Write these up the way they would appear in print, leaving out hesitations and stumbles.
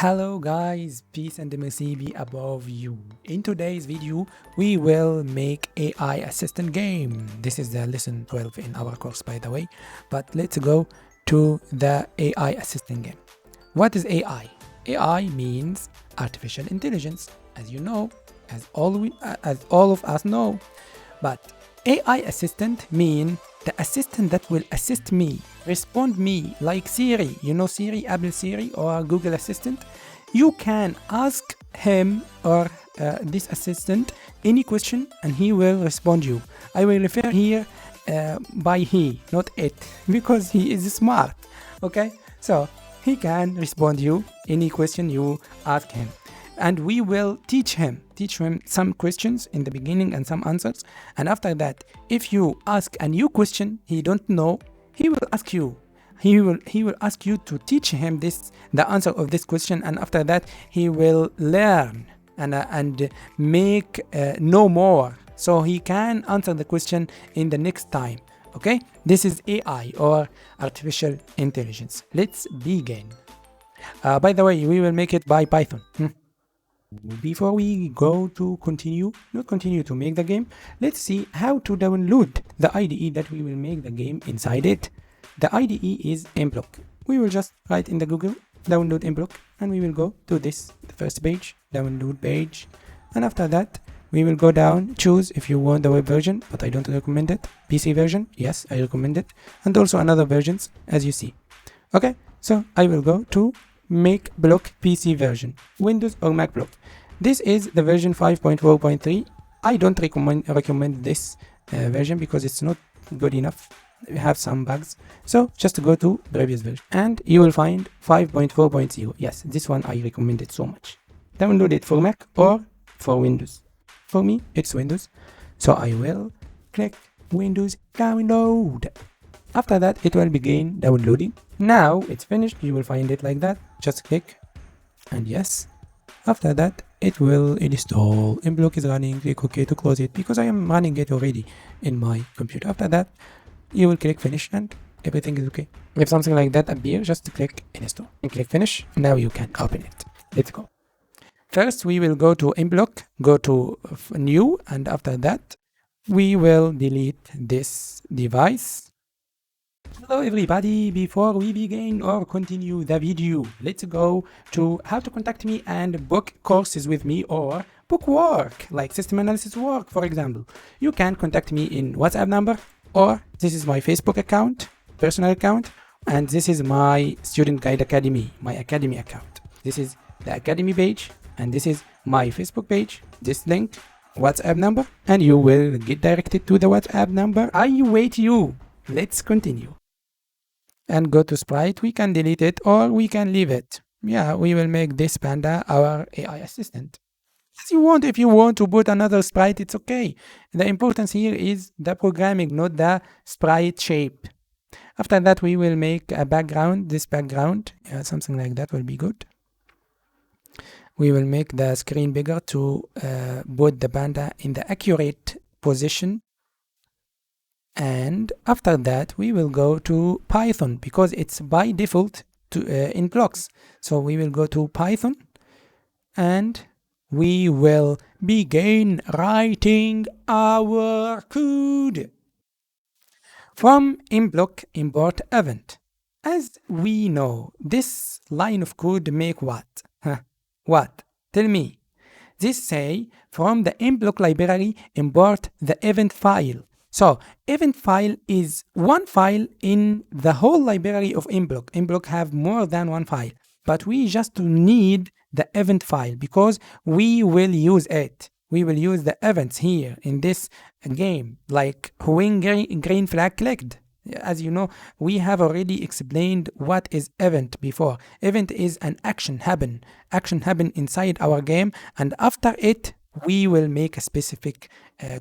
Hello guys, peace and mercy be above you. In today's video, we will make AI assistant game. This is the lesson 12 in our course, by the way. But let's go to the AI assistant game. What is AI? AI means artificial intelligence, as you know, as all of us know. But AI assistant mean the assistant that will assist me, respond me, like Siri. You know Siri, Apple Siri or Google Assistant? You can ask him or this assistant any question and he will respond you. I will refer here by he, not it, because he is smart. Okay, so he can respond you any question you ask him. And we will teach him some questions in the beginning and some answers. And after that, if you ask a new question he don't know, he will ask you. He will ask you to teach him the answer of this question, and after that he will learn and make know more, so he can answer the question in the next time. Okay, this is AI or artificial intelligence. Let's begin. By the way, we will make it by Python. Before we go to not continue to make the game, let's see how to download the IDE that we will make the game inside it. The IDE is mBlock. We will just write in the Google download mBlock and we will go to the first page, download page, and after that we will go down, choose if you want the web version, but I don't recommend it. PC version, yes, I recommend it, and also another versions as you see. Okay, so I will go to make block PC version, Windows or Mac block. This is the version 5.4.3. I don't recommend this version because it's not good enough. We have some bugs, so just go to previous version and you will find 5.4.0. yes, this one I recommend it so much. Download it for Mac or for Windows. For me it's Windows, so I will click Windows download. After that it will begin downloading. Now it's finished. You will find it like that. Just click and yes. After that it will install. mBlock is running. Click OK to close it because I am running it already in my computer. After that you will click finish and everything is okay. If something like that appears, just click install and click finish. Now you can open it. Let's go. First we will go to mBlock, go to new, and after that we will delete this device. Hello everybody, before we begin or continue the video, let's go to how to contact me and book courses with me or book work like system analysis work, for example. You can contact me in WhatsApp number, or this is my Facebook account, personal account, and this is my Student Guide Academy, my academy account. This is the academy page and this is my Facebook page. This link, WhatsApp number, and you will get directed to the WhatsApp number. I wait you. Let's continue. And go to sprite. We can delete it or we can leave it. Yeah, we will make this panda our AI assistant. As you want. If you want to put another sprite, it's okay. The importance here is the programming, not the sprite shape. After that we will make a background. This background, something like that will be good. We will make the screen bigger to put the panda in the accurate position. And after that we will go to Python because it's by default to in blocks. So we will go to Python and we will begin writing our code. From mBlock import event. As we know, this line of code make what? What? Tell me. This say from the mBlock library import the event file. So event file is one file in the whole library of mBlock. mBlock have more than one file, but we just need the event file because we will use it. We will use the events here in this game, like when green flag clicked. As you know, we have already explained what is event before. Event is an action happen inside our game, and after it we will make a specific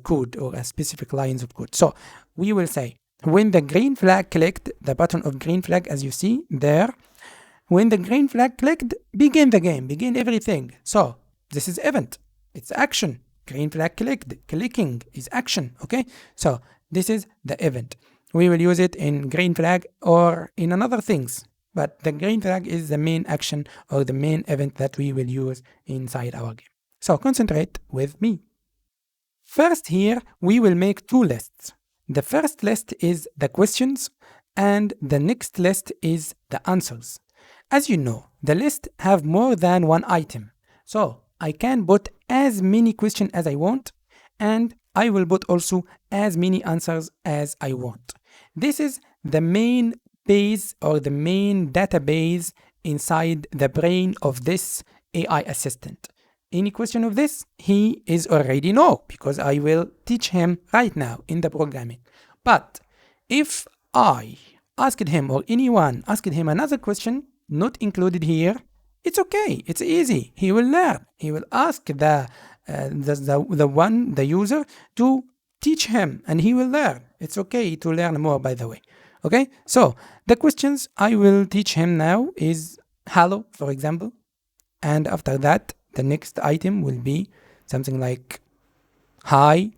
code or a specific lines of code. So we will say when the green flag clicked, the button of green flag as you see there, when the green flag clicked, begin the game, begin everything. So this is event, it's action. Green flag clicked, clicking is action. Okay, so this is the event. We will use it in green flag or in another things. but the green flag is the main action or the main event that we will use inside our game. So concentrate with me. First here, we will make two lists. The first list is the questions and the next list is the answers. As you know, the list have more than one item. So I can put as many questions as I want, and I will put also as many answers as I want. This is the main base or the main database inside the brain of this AI assistant. Any question of this, he is already know because I will teach him right now in the programming. But if I asked him or anyone asked him another question not included here, it's okay. It's easy. He will learn. He will ask the user to teach him, and he will learn. It's okay to learn more, by the way. Okay. So the questions I will teach him now is hello, for example, and after that, the next item will be something like hi.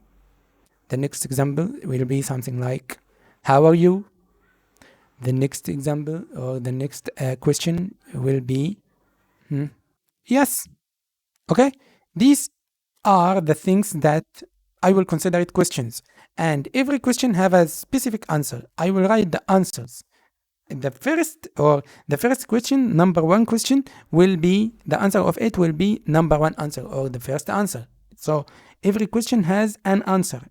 The next example will be something like how are you? The next example or the next question will be yes. Okay, these are the things that I will consider it questions, and every question have a specific answer. I will write the answers. The first question, number one question, will be the answer of it will be number one answer or the first answer. So every question has an answer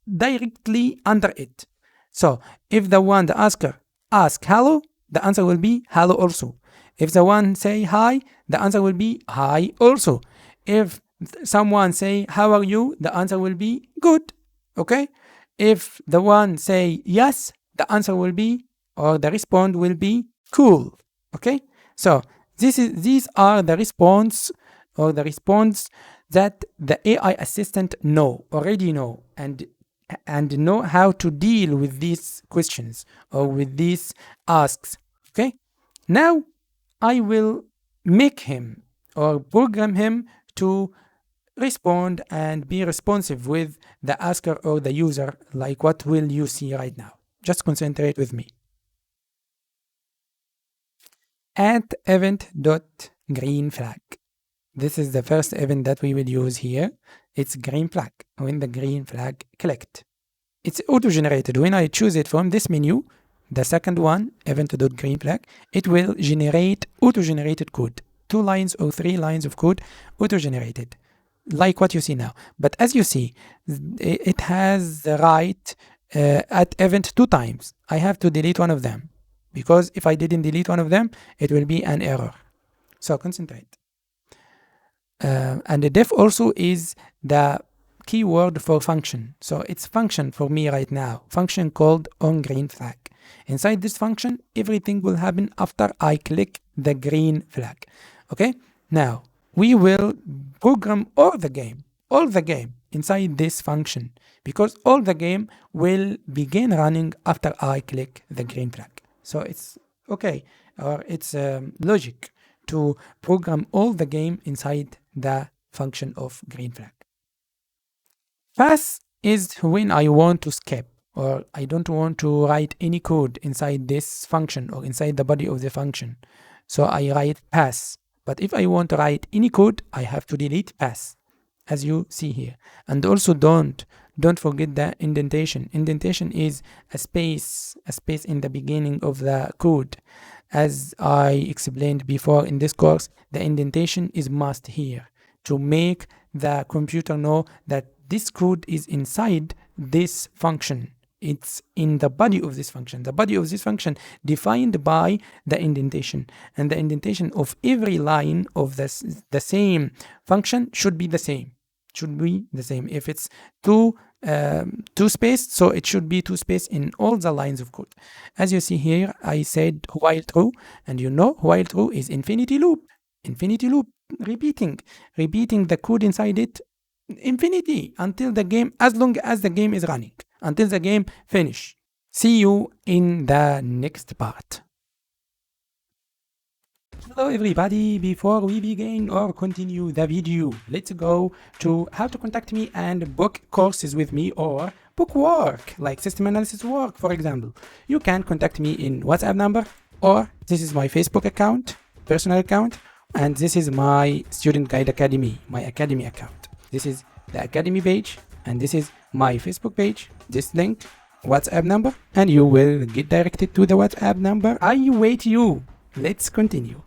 directly under it. So if the asker ask hello, the answer will be hello also. If the one say hi, the answer will be hi also. If someone say how are you, the answer will be good. Okay. If the one say yes, the answer will be or the response will be cool. Okay. So these are the response that the AI assistant already know and know how to deal with these questions or with these asks. Okay. Now I will make him or program him to respond and be responsive with the asker or the user, like what will you see right now. Just concentrate with me. At event.greenFlag. This is the first event that we will use here. It's green flag. When the green flag clicked, it's auto-generated. When I choose it from this menu, the second one, event.greenFlag, it will generate auto-generated code. 2 lines or 3 lines of code auto-generated, like what you see now. But as you see, it has the right at event 2 times. I have to delete one of them because if I didn't delete one of them, it will be an error. So concentrate. And the def also is the keyword for function. So it's function for me right now, function called onGreenFlag. Inside this function, everything will happen after I click the green flag. Okay, now we will program all the game inside this function because all the game will begin running after I click the green flag. So it's okay, or it's logic to program all the game inside the function of green flag. Pass is when I want to skip or I don't want to write any code inside this function or inside the body of the function. So I write pass. But if I want to write any code, I have to delete pass, as you see here. And also don't forget the indentation. Indentation is a space in the beginning of the code. As I explained before in this course, the indentation is must here to make the computer know that this code is inside this function. It's in the body of this function. The body of this function defined by the indentation, and the indentation of every line of the same function should be the same. If it's two space, so it should be 2 space in all the lines of code. As you see here, I said while true, and you know while true is infinity loop, repeating the code inside it infinity until the game, as long as the game is running, until the game finish. See you in the next part. Hello everybody, before we begin or continue the video, let's go to how to contact me and book courses with me or book work, like system analysis work, for example. You can contact me in WhatsApp number or this is my Facebook account, personal account, and this is my Student Guide Academy, my academy account. This is the academy page, and this is my Facebook page. This link, WhatsApp number, and you will get directed to the WhatsApp number. I wait you. Let's continue.